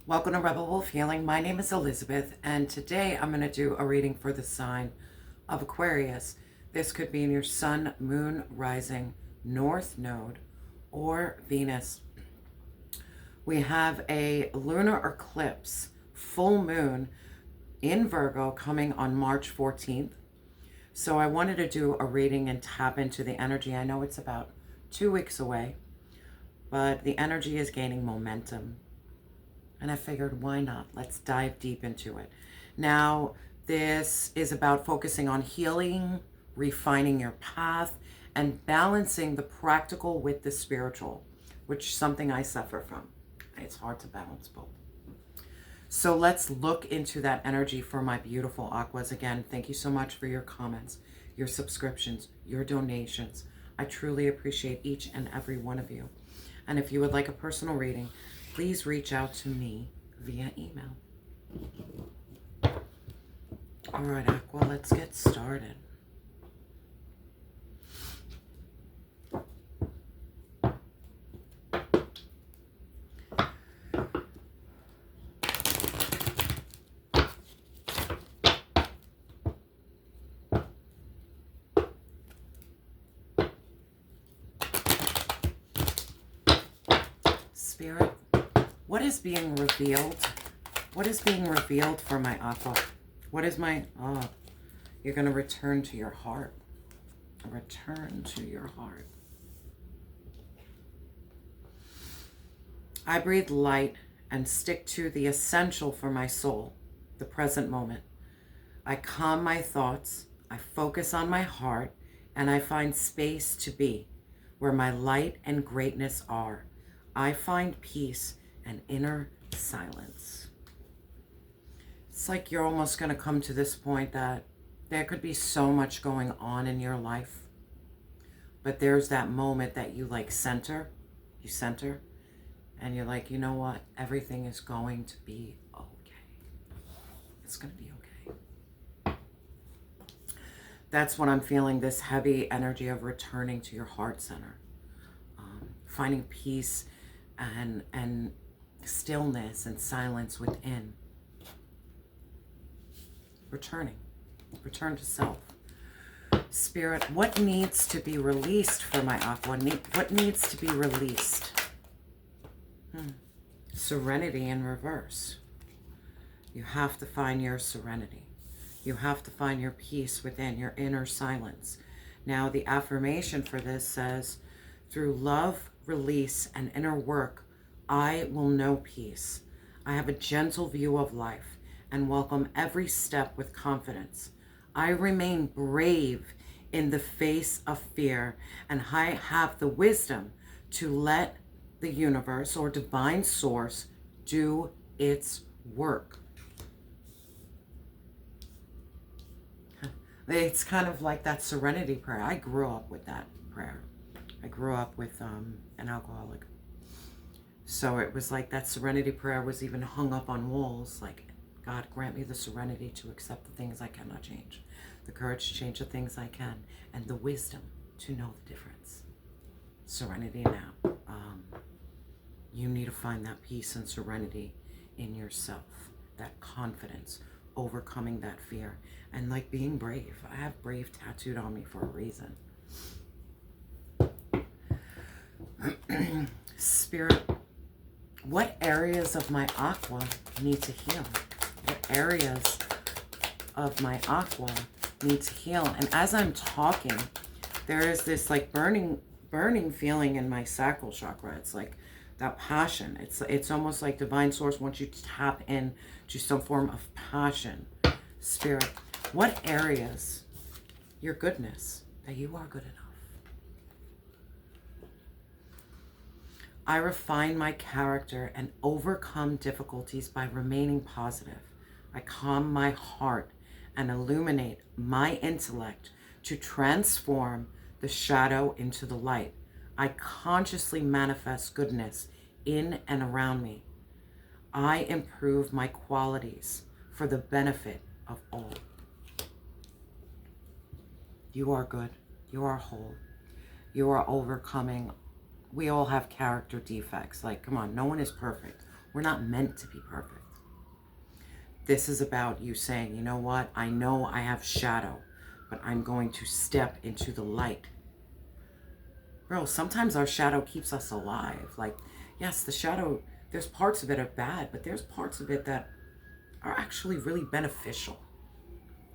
Welcome to Rebel Wolf Healing. My name is Elizabeth, and today I'm going to do a reading for the sign of Aquarius. This could be in your Sun, Moon, Rising, North Node, or Venus. We have a lunar eclipse, full moon in Virgo coming on March 14th. So I wanted to do a reading and tap into the energy. I know it's about 2 weeks away, but the energy is gaining momentum. And I figured, why not? Let's dive deep into it. Now, this is about focusing on healing, refining your path, and balancing the practical with the spiritual, which is something I suffer from. It's hard to balance both. So let's look into that energy for my beautiful Aquas. Again, thank you so much for your comments, your subscriptions, your donations. I truly appreciate each and every one of you. And if you would like a personal reading, please reach out to me via email. All right, Aqua, let's get started. Spirit, what is being revealed? What is being revealed for my Aqua? What is my, you're going to return to your heart. Return to your heart. I breathe light and stick to the essential for my soul, the present moment. I calm my thoughts, I focus on my heart, and I find space to be where my light and greatness are. I find peace and inner silence. It's like you're almost going to come to this point that there could be so much going on in your life, but there's that moment that you center, and you're like, you know what? Everything is going to be okay. It's going to be okay. That's what I'm feeling, this heavy energy of returning to your heart center, finding peace and stillness and silence within. Return to self. Spirit, what needs to be released for my Aqua? What needs to be released? Serenity in reverse. You have to find your serenity. You have to find your peace within, your inner silence. Now, the affirmation for this says, through love, release, and inner work, I will know peace. I have a gentle view of life and welcome every step with confidence. I remain brave in the face of fear, and I have the wisdom to let the universe or divine source do its work. It's kind of like that serenity prayer. I grew up with that prayer. I grew up with an alcoholic. So it was like that serenity prayer was even hung up on walls, like, God, grant me the serenity to accept the things I cannot change, the courage to change the things I can, and the wisdom to know the difference. Serenity now. You need to find that peace and serenity in yourself, that confidence, overcoming that fear, and like being brave. I have brave tattooed on me for a reason. Spirit, what areas of my Aqua need to heal? What areas of my Aqua need to heal? And as I'm talking, there is this like burning feeling in my sacral chakra. It's like that passion. It's almost like divine source wants you to tap in to some form of passion. Spirit, what areas, your goodness, that you are good enough. I refine my character and overcome difficulties by remaining positive. I calm my heart and illuminate my intellect to transform the shadow into the light. I consciously manifest goodness in and around me. I improve my qualities for the benefit of all. You are good. You are whole. You are overcoming. We all have character defects. Like, come on, no one is perfect. We're not meant to be perfect. This is about you saying, you know what? I know I have shadow, but I'm going to step into the light. Bro, sometimes our shadow keeps us alive. Like, yes, the shadow, there's parts of it are bad, but there's parts of it that are actually really beneficial.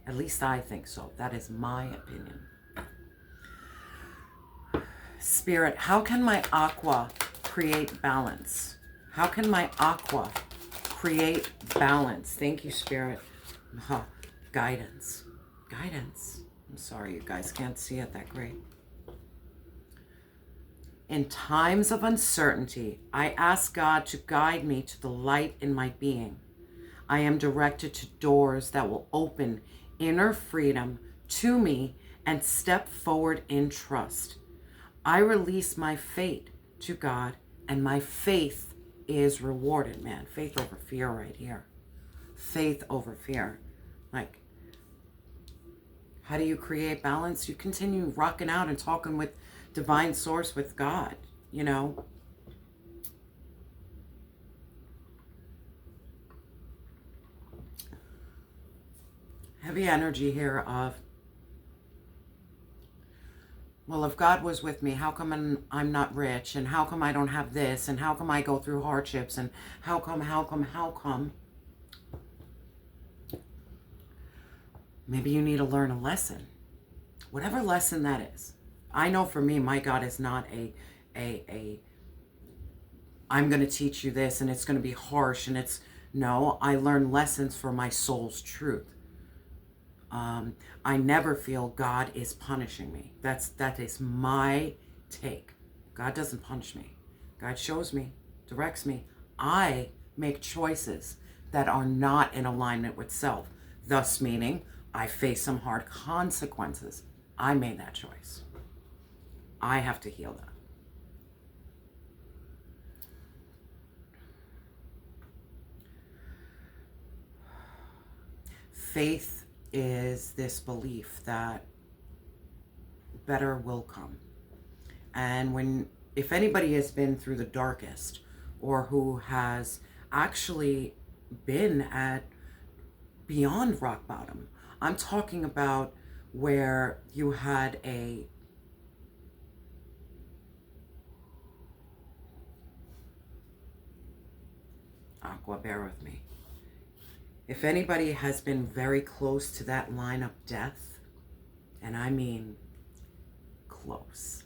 At least I think so. That is my opinion. Spirit, how can my aqua create balance? How can my aqua create balance? Thank you, Spirit. Guidance. Guidance. I'm sorry you guys can't see it that great. In times of uncertainty, I ask God to guide me to the light in my being. I am directed to doors that will open inner freedom to me and step forward in trust. I release my fate to God, and my faith is rewarded, man. Faith over fear right here. Faith over fear. Like, how do you create balance? You continue rocking out and talking with divine source, with God, you know. Heavy energy here of, well, if God was with me, how come I'm not rich? And how come I don't have this? And how come I go through hardships? And how come? Maybe you need to learn a lesson. Whatever lesson that is. I know for me, my God is not I'm going to teach you this and it's going to be harsh and no, I learn lessons for my soul's truth. I never feel God is punishing me. That is my take. God doesn't punish me. God shows me, directs me. I make choices that are not in alignment with self. Thus meaning I face some hard consequences. I made that choice. I have to heal that. Faith is this belief that better will come. And if anybody has been through the darkest, or who has actually been at beyond rock bottom, I'm talking about where you had Aqua, bear with me. If anybody has been very close to that line of death, and I mean close,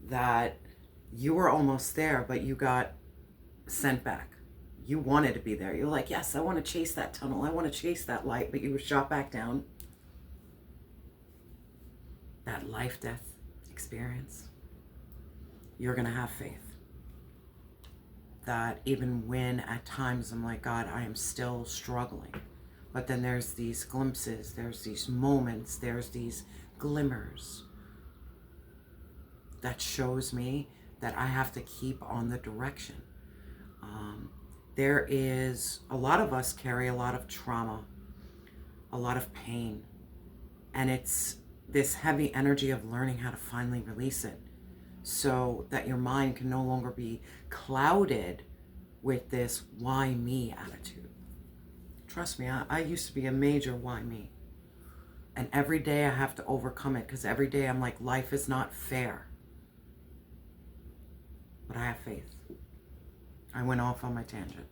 that you were almost there, but you got sent back. You wanted to be there. You're like, yes, I want to chase that tunnel. I want to chase that light, but you were shot back down. That life-death experience. You're going to have faith. That even when at times I'm like, God, I am still struggling. But then there's these glimpses, there's these moments, there's these glimmers that shows me that I have to keep on the direction. There is, a lot of us carry a lot of trauma, a lot of pain. And it's this heavy energy of learning how to finally release it, so that your mind can no longer be clouded with this why me attitude. Trust me, I used to be a major why me. And every day I have to overcome it, because every day I'm like, life is not fair. But I have faith. I went off on my tangent.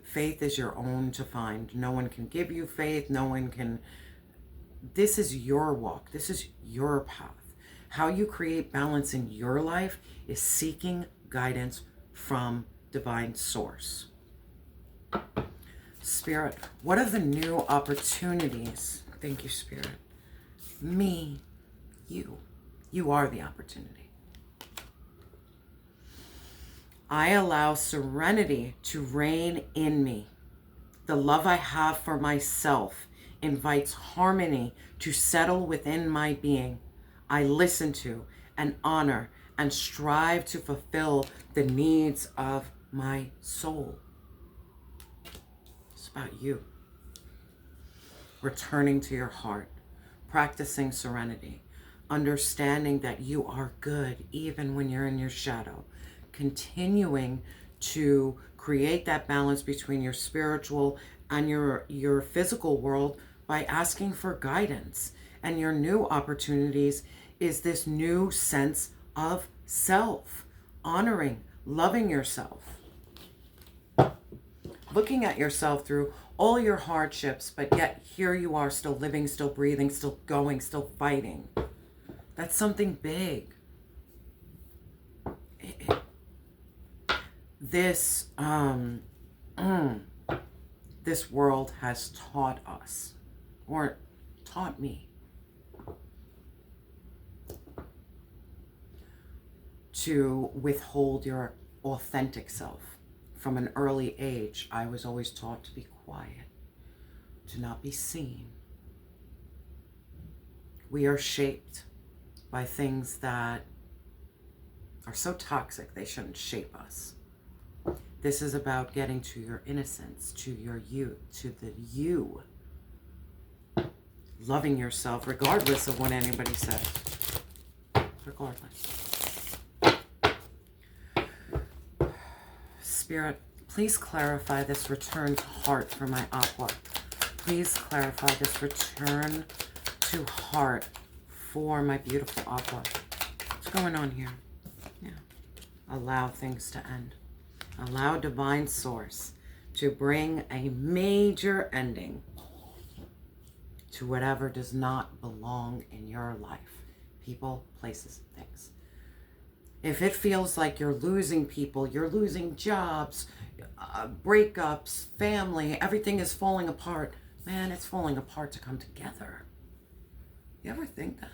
Faith is your own to find. No one can give you faith. No one can. This is your walk. This is your path. How you create balance in your life is seeking guidance from divine source. Spirit, what are the new opportunities? Thank you, Spirit. Me, you. You are the opportunity. I allow serenity to reign in me. The love I have for myself invites harmony to settle within my being. I listen to and honor and strive to fulfill the needs of my soul. It's about you. Returning to your heart, practicing serenity, understanding that you are good even when you're in your shadow. continuing to create that balance between your spiritual and your physical world by asking for guidance. And your new opportunities is this new sense of self, honoring, loving yourself, looking at yourself through all your hardships, but yet here you are still living, still breathing, still going, still fighting. That's something big. This this world has taught us, or taught me, to withhold your authentic self. From an early age, I was always taught to be quiet, to not be seen. We are shaped by things that are so toxic they shouldn't shape us. This is about getting to your innocence, to your youth, to the you. Loving yourself regardless of what anybody says. Regardless. Spirit, please clarify this return to heart for my Aqua. Please clarify this return to heart for my beautiful Aqua. What's going on here? Yeah. Allow things to end. Allow divine source to bring a major ending to whatever does not belong in your life. People, places, things. If it feels like you're losing people, you're losing jobs, breakups, family, everything is falling apart, man, it's falling apart to come together. You ever think that?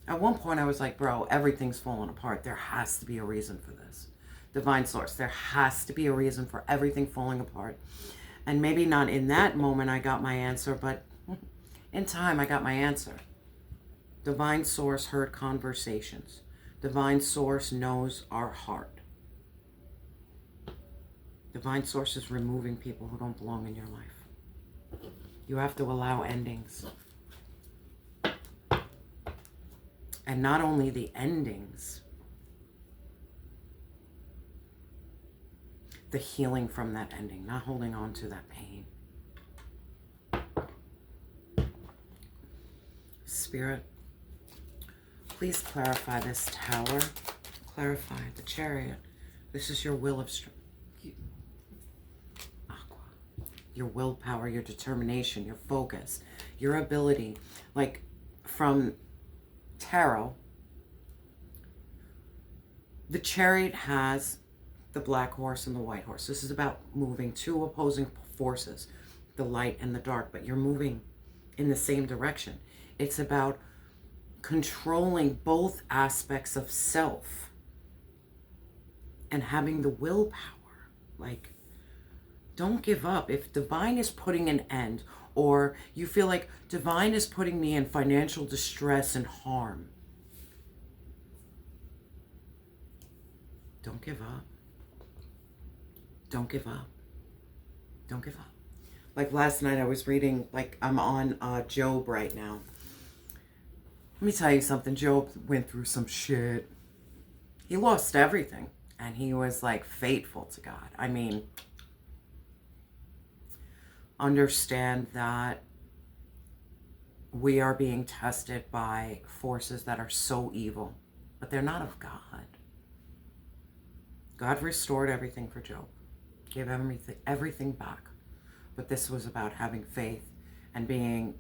At one point I was like, bro, everything's falling apart. There has to be a reason for this. Divine source, there has to be a reason for everything falling apart. And maybe not in that moment I got my answer, but in time I got my answer. Divine source heard conversations. Divine source knows our heart. Divine source is removing people who don't belong in your life. You have to allow endings. And not only the endings, the healing from that ending, not holding on to that pain. Spirit, please clarify this tower. Clarify the chariot. This is your will of strength. Aqua. Your willpower, your determination, your focus, your ability. Like from tarot, the chariot has the black horse and the white horse. This is about moving two opposing forces, the light and the dark, but you're moving in the same direction. It's about controlling both aspects of self and having the willpower. Like, don't give up. If divine is putting an end, or you feel like divine is putting me in financial distress and harm, don't give up. Don't give up. Don't give up. Like last night I was reading, like I'm on Job right now. Let me tell you something. Job went through some shit. He lost everything. And he was like faithful to God. I mean, understand that we are being tested by forces that are so evil. But they're not of God. God restored everything for Job. Gave everything back. But this was about having faith and being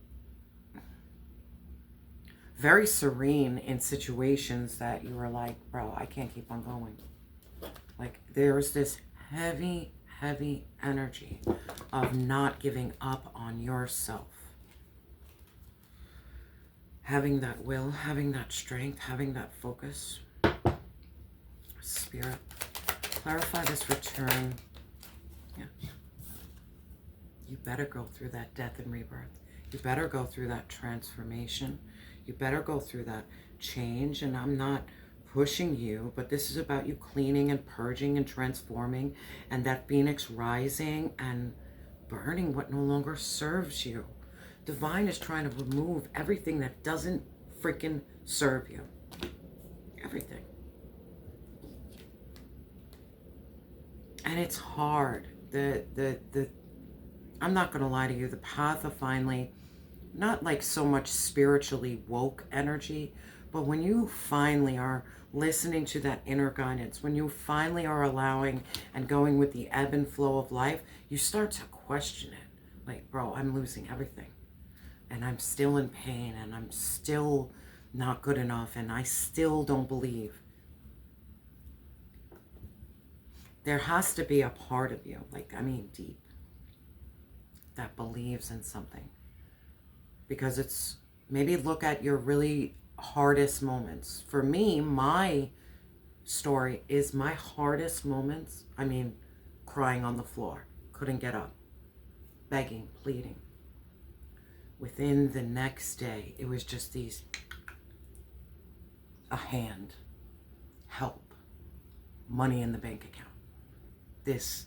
very serene in situations that you were like, bro, I can't keep on going. Like there's this heavy, heavy energy of not giving up on yourself. Having that will, having that strength, having that focus. Spirit, clarify this return. Yeah. You better go through that death and rebirth. You better go through that transformation. You better go through that change. And I'm not pushing you, but this is about you cleaning and purging and transforming, and that phoenix rising and burning what no longer serves you. Divine is trying to remove everything that doesn't freaking serve you. Everything. And it's hard. I'm not going to lie to you, the path of finally, not like so much spiritually woke energy, but when you finally are listening to that inner guidance, when you finally are allowing and going with the ebb and flow of life, you start to question it. Like, bro, I'm losing everything. And I'm still in pain, and I'm still not good enough, and I still don't believe. There has to be a part of you, like, I mean, deep, that believes in something. Because it's, maybe look at your really hardest moments. For me, my story is my hardest moments. I mean, crying on the floor, couldn't get up, begging, pleading. Within the next day, it was just these, a hand, help, money in the bank account. This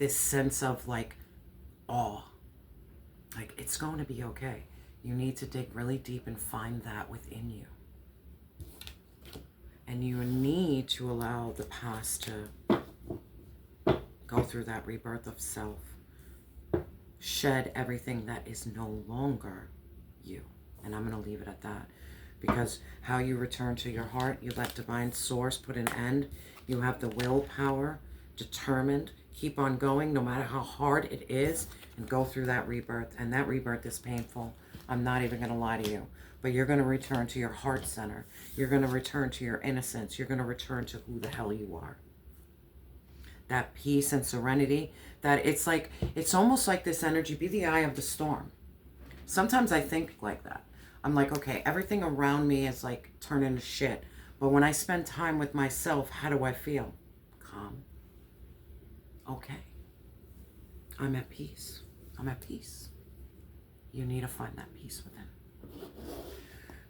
sense of like awe, like it's going to be okay. You need to dig really deep and find that within you. And you need to allow the past to go through that rebirth of self. Shed everything that is no longer you. And I'm going to leave it at that. Because how you return to your heart, you let divine source put an end. You have the willpower, determined, keep on going no matter how hard it is, and go through that rebirth. And that rebirth is painful. I'm not even going to lie to you. But you're going to return to your heart center. You're going to return to your innocence. You're going to return to who the hell you are. That peace and serenity, that it's like, it's almost like this energy, be the eye of the storm. Sometimes I think like that. I'm like, okay, everything around me is like turning to shit. But when I spend time with myself, how do I feel? Calm. Okay. I'm at peace. I'm at peace. You need to find that peace within.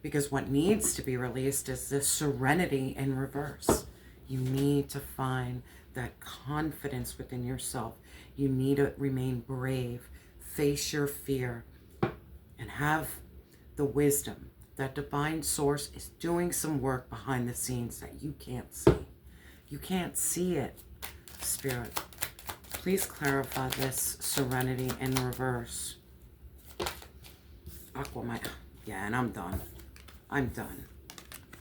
Because what needs to be released is this serenity in reverse. You need to find that confidence within yourself. You need to remain brave, face your fear, and have the wisdom that divine source is doing some work behind the scenes that you can't see. You can't see it, Spirit. Please clarify this serenity in reverse. Aquaman. Yeah, and I'm done. I'm done.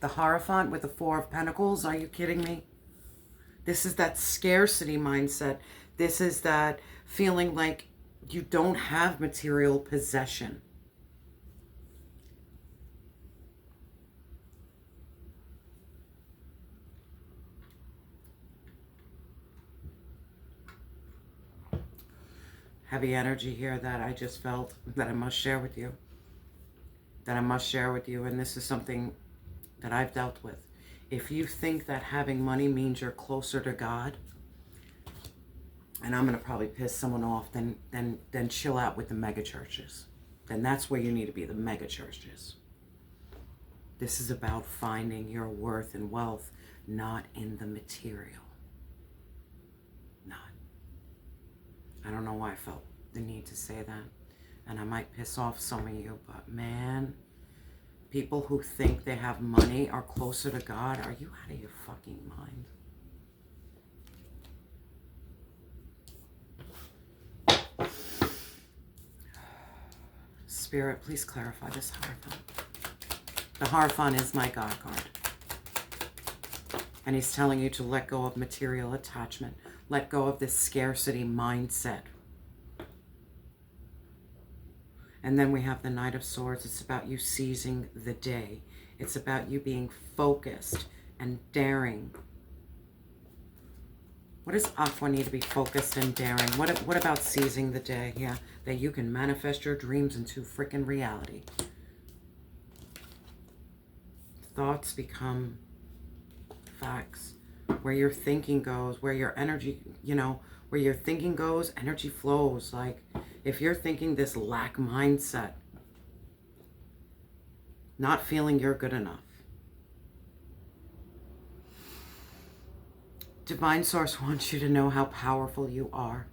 The Hierophant with the Four of Pentacles. Are you kidding me? This is that scarcity mindset. This is that feeling like you don't have material possession. Heavy energy here that I just felt that I must share with you. And this is something that I've dealt with. If you think that having money means you're closer to God, and I'm going to probably piss someone off, then chill out with the mega churches. Then that's where you need to be, the mega churches. This is about finding your worth and wealth, not in the material. Not. I don't know why I felt the need to say that. And I might piss off some of you, but man, people who think they have money are closer to God, are you out of your fucking mind? Spirit, please clarify this Hierophant. The Hierophant is my God card. And he's telling you to let go of material attachment. Let go of this scarcity mindset. And then we have the Knight of Swords. It's about you seizing the day. It's about you being focused and daring. What does Aqua need to be focused and daring? What about seizing the day? Yeah, that you can manifest your dreams into freaking reality. Thoughts become facts. Where your thinking goes, where your energy, where your thinking goes, energy flows. Like, if you're thinking this lack mindset, not feeling you're good enough. Divine Source wants you to know how powerful you are,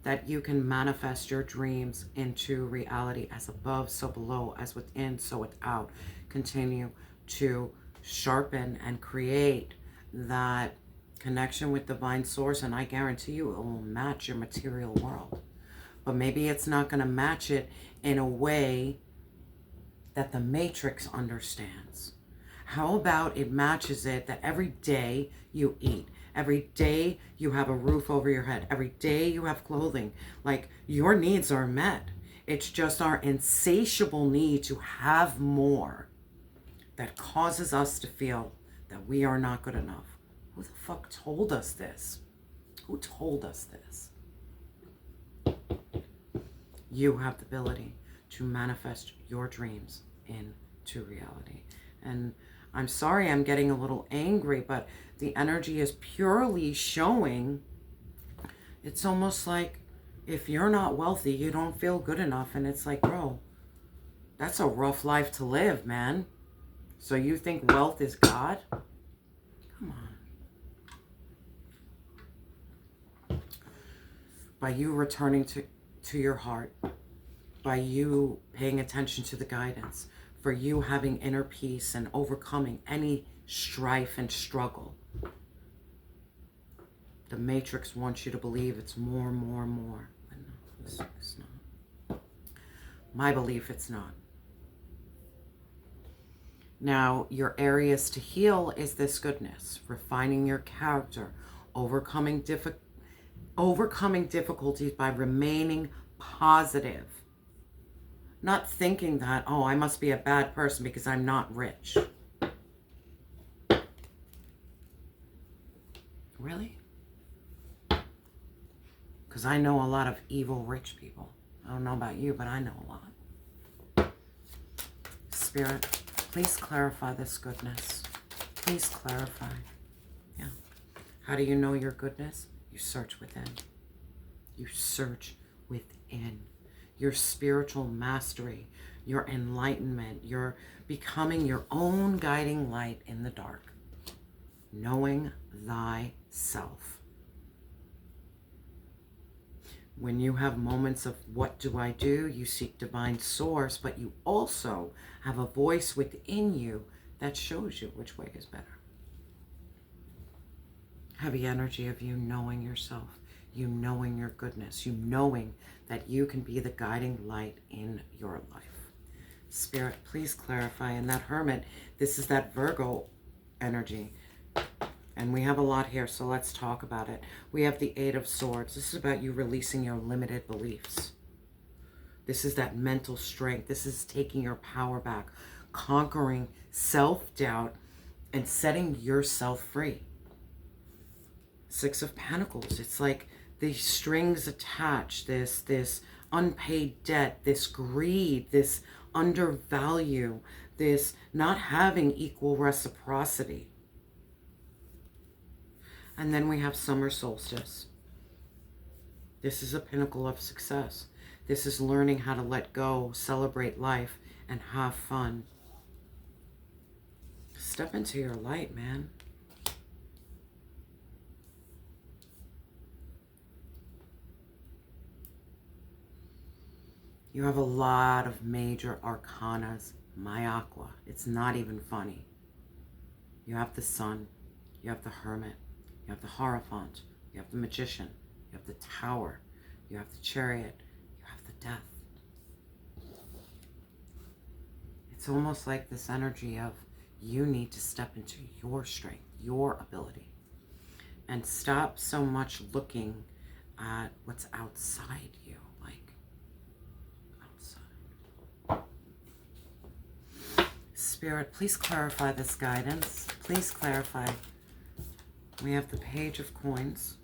that you can manifest your dreams into reality, as above, so below, as within, so without. Continue to sharpen and create that connection with divine source, and I guarantee you it will match your material world. But maybe it's not going to match it in a way that the matrix understands. How about it matches it that every day you eat, every day you have a roof over your head, every day you have clothing, like your needs are met. It's just our insatiable need to have more that causes us to feel that we are not good enough. Who the fuck told us this? Who told us this? You have the ability to manifest your dreams into reality. And I'm sorry I'm getting a little angry, but the energy is purely showing, it's almost like if you're not wealthy, you don't feel good enough. And it's like, bro, that's a rough life to live, man. So you think wealth is God? Come on. By you returning to your heart, by you paying attention to the guidance, for you having inner peace and overcoming any strife and struggle, the matrix wants you to believe it's more, more, more. But no, it's not. My belief, it's not. Now, your areas to heal is this goodness, refining your character, overcoming difficulties by remaining positive. Not thinking that, oh, I must be a bad person because I'm not rich. Really? Because I know a lot of evil rich people. I don't know about you, but I know a lot. Spirit, please clarify this goodness. Please clarify. Yeah. How do you know your goodness? You search within. You search within. Your spiritual mastery, your enlightenment, your becoming your own guiding light in the dark. Knowing thyself. When you have moments of what do I do, you seek divine source, but you also have a voice within you that shows you which way is better. Heavy energy of you knowing yourself, you knowing your goodness, you knowing that you can be the guiding light in your life. Spirit, please clarify. And that Hermit, this is that Virgo energy. And we have a lot here, so let's talk about it. We have the Eight of Swords. This is about you releasing your limited beliefs. This is that mental strength. This is taking your power back, conquering self-doubt, and setting yourself free. Six of Pentacles. It's like these strings attached, this unpaid debt, this greed, this undervalue, this not having equal reciprocity. And then we have summer solstice. This is a pinnacle of success. This is learning how to let go, celebrate life, and have fun. Step into your light, man. You have a lot of major arcanas, my aqua. It's not even funny. You have the Sun, you have the Hermit, you have the Hierophant, you have the Magician, you have the Tower, you have the Chariot, you have the Death. It's almost like this energy of you need to step into your strength, your ability, and stop so much looking at what's outside you. Spirit, please clarify this guidance. Please clarify. We have the Page of Coins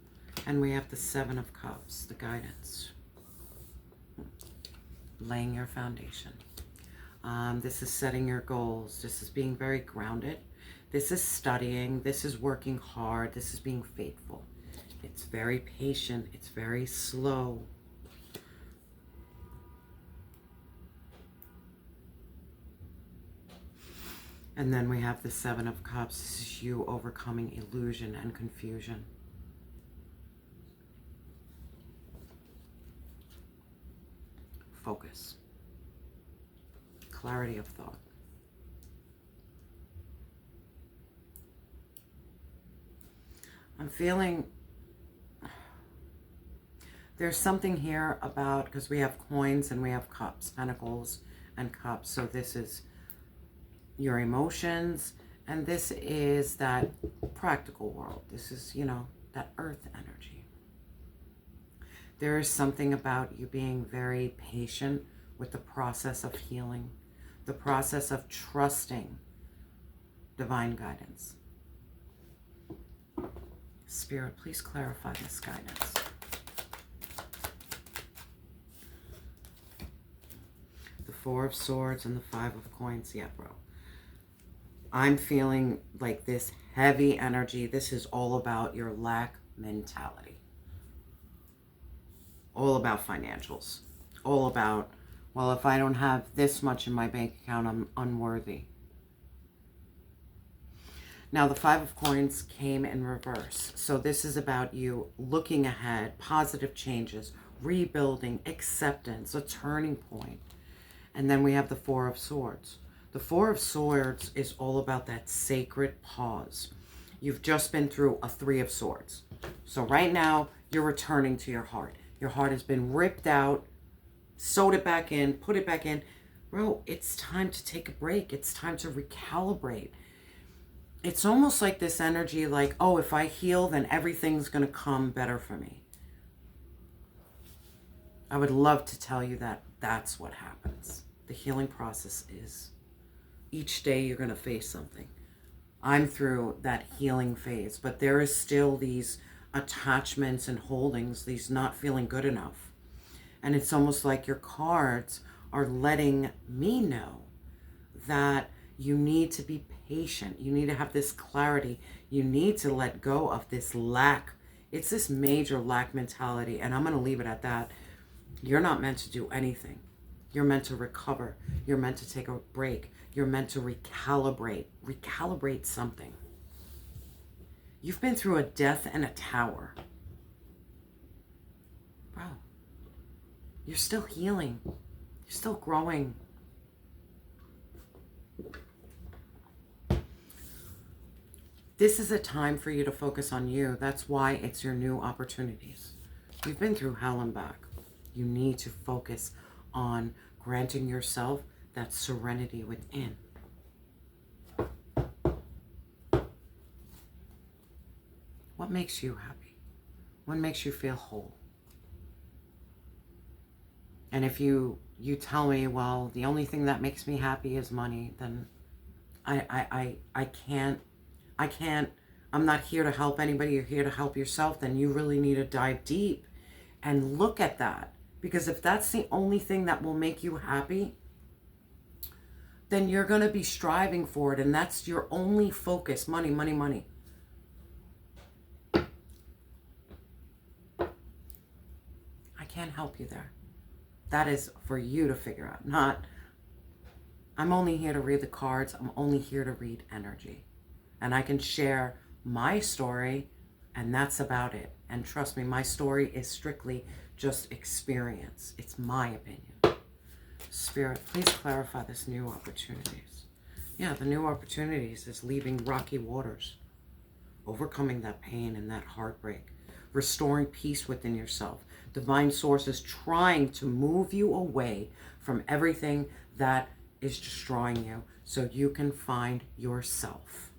and we have the Seven of Cups, the guidance. Laying your foundation. This is setting your goals. This is being very grounded. This is studying. This is working hard. This is being faithful. It's very patient. It's very slow. And then we have the Seven of Cups. This is you overcoming illusion and confusion. Focus. Clarity of thought. I'm feeling there's something here about, because we have coins and we have cups, pentacles and cups. So this is your emotions, and this is that practical world. This is, you know, that earth energy. There is something about you being very patient with the process of healing, the process of trusting divine guidance. Spirit, please clarify this guidance. The Four of Swords and the Five of Coins. Yeah, bro. I'm feeling like this heavy energy. This is all about your lack mentality. All about financials. All about, well, if I don't have this much in my bank account, I'm unworthy. Now, the Five of Coins came in reverse. So this is about you looking ahead, positive changes, rebuilding, acceptance, a turning point. And then we have the Four of Swords. The Four of Swords is all about that sacred pause. You've just been through a Three of Swords. So right now, you're returning to your heart. Your heart has been ripped out, sewed it back in, put it back in. Bro, it's time to take a break. It's time to recalibrate. It's almost like this energy like, oh, if I heal, then everything's going to come better for me. I would love to tell you that that's what happens. The healing process is each day you're going to face something. I'm through that healing phase, but there is still these attachments and holdings, these not feeling good enough. And it's almost like your cards are letting me know that you need to be patient. You need to have this clarity. You need to let go of this lack. It's this major lack mentality, and I'm going to leave it at that. You're not meant to do anything. You're meant to recover. You're meant to take a break. You're meant to recalibrate. Recalibrate something. You've been through a death and a tower. Bro, you're still healing. You're still growing. This is a time for you to focus on you. That's why it's your new opportunities. You've been through hell and back. You need to focus on granting yourself that serenity within. What makes you happy? What makes you feel whole? And if you tell me, well, the only thing that makes me happy is money, then I can't, I'm not here to help anybody. You're here to help yourself. Then you really need to dive deep and look at that. Because if that's the only thing that will make you happy, then you're going to be striving for it. And that's your only focus. Money, money, money. I can't help you there. That is for you to figure out. Not, I'm only here to read the cards. I'm only here to read energy. And I can share my story, and that's about it. And trust me, my story is strictly just experience. It's my opinion. Spirit, please clarify this new opportunities. Yeah, the new opportunities is leaving rocky waters, overcoming that pain and that heartbreak, restoring peace within yourself. Divine source is trying to move you away from everything that is destroying you so you can find yourself.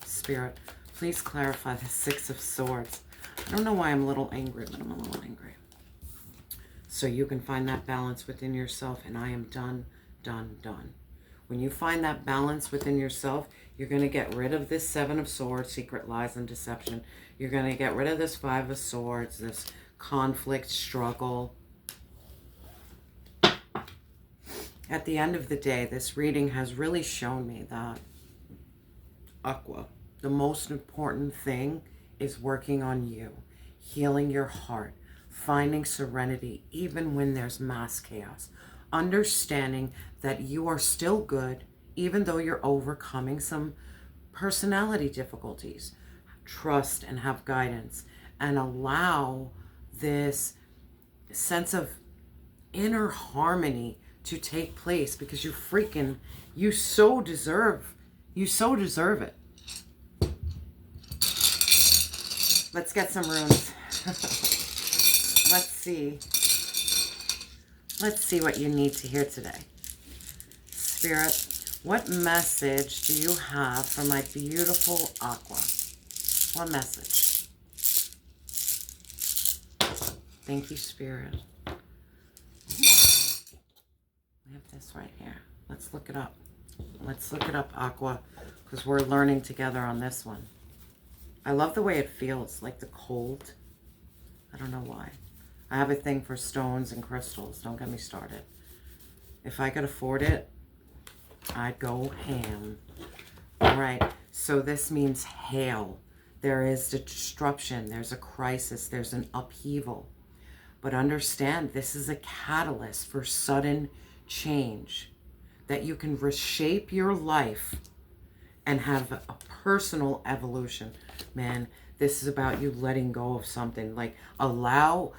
Spirit, please clarify the Six of Swords. I don't know why I'm a little angry, but I'm a little angry. So you can find that balance within yourself, and I am done, done, done. When you find that balance within yourself, you're going to get rid of this Seven of Swords, secret lies and deception. You're going to get rid of this Five of Swords, this conflict, struggle. At the end of the day, this reading has really shown me that, Aqua, the most important thing is working on you, healing your heart, finding serenity even when there's mass chaos, understanding that you are still good even though you're overcoming some personality difficulties. Trust and have guidance and allow this sense of inner harmony to take place, because you so deserve it. Let's get some runes. Let's see. Let's see what you need to hear today. Spirit, what message do you have for my beautiful Aqua? What message? Thank you, Spirit. We have this right here. Let's look it up. Let's look it up, Aqua, because we're learning together on this one. I love the way it feels, like the cold. I don't know why. I have a thing for stones and crystals. Don't get me started. If I could afford it, I'd go ham. All right, so this means hail. There is disruption. There's a crisis. There's an upheaval. But understand, this is a catalyst for sudden change, that you can reshape your life and have a personal evolution. Man, this is about you letting go of something. Like, allow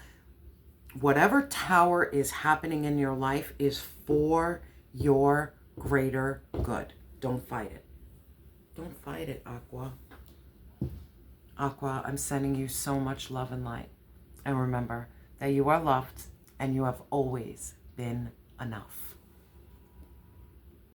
whatever tower is happening in your life is for your greater good. Don't fight it. Don't fight it, Aqua. Aqua, I'm sending you so much love and light. And remember that you are loved and you have always been enough.